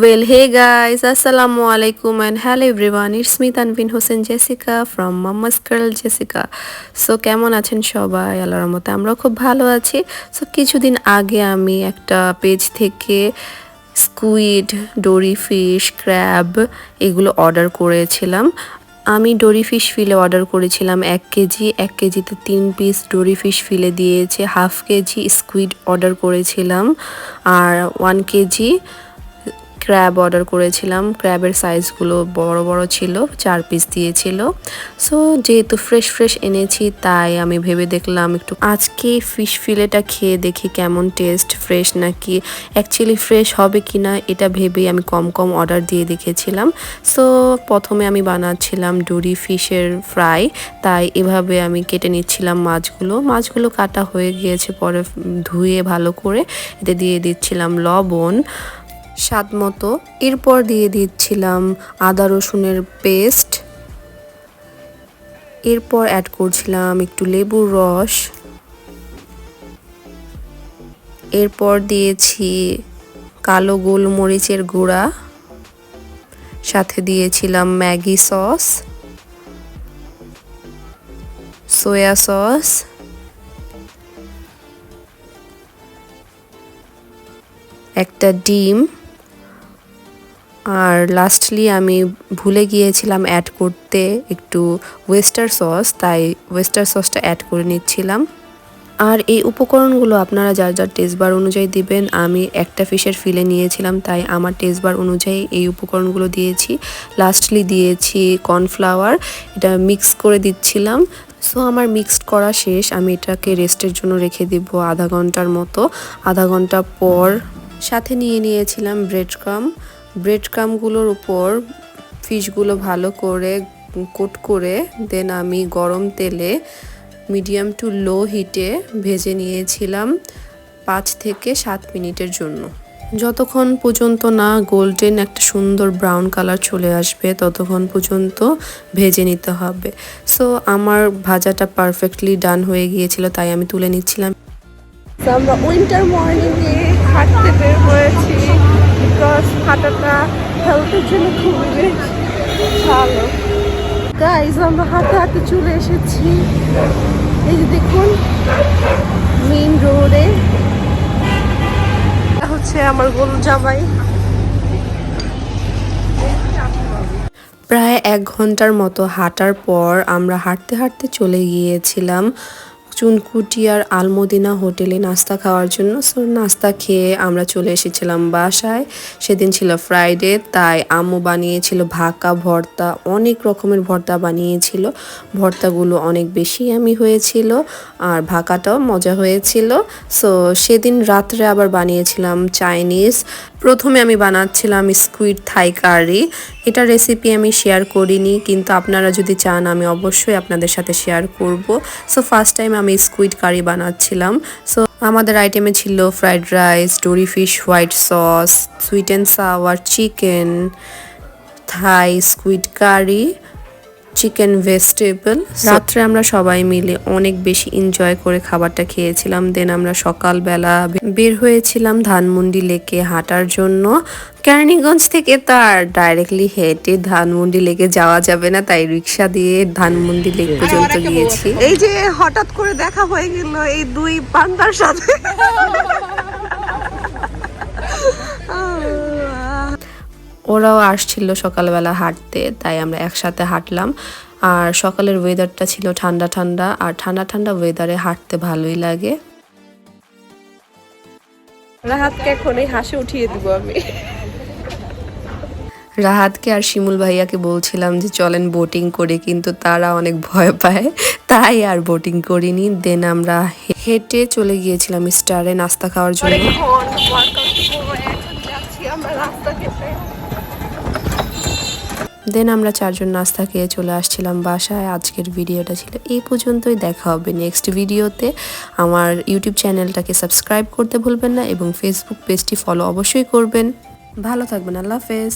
Well, hey guys, assalamu alaikum and hello everyone. It's me Tanvin Hossein Jessica from Mama's Girl Jessica. So কেমন আছেন সবাই? আল্লাহর রহমতে আমরা খুব ভালো আছি। সো কিছুদিন আগে আমি একটা পেজ থেকে স্কুইড, ডোরি ফিশ, ক্র্যাব এগুলো অর্ডার করেছিলাম। আমি ডোরি ফিশ ফিলে অর্ডার করেছিলাম 1 কেজি। 1 কেজিতে 3 পিস ডোরি ফিশ ফিলে দিয়েছে। হাফ কেজি স্কুইড অর্ডার করেছিলাম আর 1 কেজি ক্র্যাব অর্ডার করেছিলাম। ক্র্যাবের সাইজগুলো বড় বড় ছিল, 4 পিস দিয়েছিল। সো যেহেতু ফ্রেশ এনেছি তাই আমি ভেবে দেখলাম একটু আজকে ফিশ ফিলেটা খেয়ে দেখি কেমন টেস্ট, ফ্রেশ নাকি অ্যাকচুয়ালি ফ্রেশ হবে কিনা এটা ভেবেই আমি কম অর্ডার দিয়ে দেখেছিলাম। সো প্রথমে আমি বানাচ্ছিলাম ডোরি ফিশের ফ্রাই, তাই এভাবে আমি কেটে নিচ্ছিলাম মাছগুলো কাটা হয়ে গিয়েছে, পরে ধুয়ে ভালো করে এতে দিয়ে দিচ্ছিলাম লবণ স্বাদ মতো। এরপর দিয়ে দিচ্ছিলাম আদা রসুনের পেস্ট, এরপর অ্যাড করছিলাম একটু লেবুর রস, এরপর দিয়েছি কালো গোলমরিচের গুঁড়া, সাথে দিয়েছিলাম ম্যাগি সস, সয়া সস, একটা ডিম, আর লাস্টলি আমি ভুলে গিয়েছিলাম অ্যাড করতে একটু ওয়েস্টার সস, তাই ওয়েস্টার সসটা অ্যাড করে নিচ্ছিলাম। আর এই উপকরণগুলো আপনারা যার যার টেস্ট বার অনুযায়ী দিবেন। আমি একটা ফিশের ফিলে নিয়েছিলাম তাই আমার টেস্ট বার অনুযায়ী এই উপকরণগুলো দিয়েছি। লাস্টলি দিয়েছি কর্নফ্লাওয়ার, এটা মিক্স করে দিচ্ছিলাম। সো আমার মিক্সড করা শেষ, আমি এটাকে রেস্টের জন্য রেখে দিব আধা ঘন্টার মতো। আধা ঘন্টা পর সাথে নিয়েছিলাম ব্রেড ক্রামগুলোর উপর ফিশগুলো ভালো করে কোট করে দেন আমি গরম তেলে মিডিয়াম টু লো হিটে ভেজে নিয়েছিলাম 5 থেকে 7 মিনিটের জন্য। যতক্ষণ পর্যন্ত না গোল্ডেন একটা সুন্দর ব্রাউন কালার চলে আসবে ততক্ষণ পর্যন্ত ভেজে নিতে হবে। সো আমার ভাজাটা পারফেক্টলি ডান হয়ে গিয়েছিল তাই আমি তুলে নিচ্ছিলাম। আমরা উইন্টার মর্নিংয়ে হাঁটতে বের হয়েছি বিকজ হাঁটাটা হেলথের জন্য খুবই ভালো। গাইজ আমরা হাঁটতে চলে এসেছি, এই যে দেখুন মেইন রোডে হচ্ছে আমার গরু জামাই। প্রায় 1 ঘন্টার মতো হাঁটার পর আমরা হাঁটতে চলে গিয়েছিলাম চুনকুটিয়ার আলমদিনা হোটেলে নাস্তা খাওয়ার জন্য। সো নাস্তা খেয়ে আমরা চলে এসেছিলাম বাসায়। সেদিন ছিল ফ্রাইডে, তাই আম্মু বানিয়েছিল ভাকা ভর্তা, অনেক রকমের ভর্তা বানিয়েছিল। ভর্তাগুলো অনেক বেশি ইয়ামি হয়েছিল আর ভাকাটাও মজা হয়েছিল। সো সেদিন রাত্রে আবার বানিয়েছিলাম চাইনিজ। প্রথমে আমি বানাচ্ছিলাম স্কুইড থাই কারি। এটা রেসিপি আমি শেয়ার করিনি, কিন্তু আপনারা যদি চান আমি অবশ্যই আপনাদের সাথে শেয়ার করব। সো ফার্স্ট টাইম আমি স্কুইড কারি বানাচ্ছিলাম। সো আমাদের আইটেমে ছিল fried rice, dory fish white sauce, sweet and sour chicken, Thai squid curry, chicken vegetable. রাত্রে আমরা সবাই মিলে অনেক বেশি এনজয় করে খাবারটা খেয়েছিলাম। দেন আমরা সকালবেলা বের হয়েছিলাম ধানমন্ডি লেকে হাঁটার জন্য। কেরানীগঞ্জ থেকে তো আর ডাইরেক্টলি হেঁটে ধানমন্ডি লেকে যাওয়া যাবে না, তাই রিক্সা দিয়ে ধানমন্ডি লেক পর্যন্ত গিয়েছি। এই যে হঠাৎ করে দেখা হয়ে গেল এই দুই পান্ডার সাথে। ওরাও আসছিল সকালবেলা হাঁটতে, তাই আমরা একসাথে হাঁটলাম। আর সকালের ওয়েদারটা ছিল ঠান্ডা আর ঠান্ডা ওয়েদারে হাঁটতে ভালোই লাগে। রাহাতকে এখন এই হাসি উঠিয়ে দিব আমি। রাহাতকে আর শিমুল ভাইয়াকে বলছিলাম যে চলেন বোটিং করে, কিন্তু তারা অনেক ভয় পায় তাই আর বোটিং করিনি। দেন আমরা হেঁটে চলে গিয়েছিলাম স্টারে নাস্তা খাওয়ার জন্য। দেন আমরা 4 জন নাস্তা খেয়ে চলে আসছিলাম বাসায়। আজকের ভিডিওটা ছিল এই পর্যন্তই, দেখা হবে নেক্সট ভিডিওতে। আমার ইউটিউব চ্যানেলটাকে সাবস্ক্রাইব করতে ভুলবেন না এবং ফেসবুক পেজটি ফলো অবশ্যই করবেন। ভালো থাকবেন, আল্লাহ হাফেজ।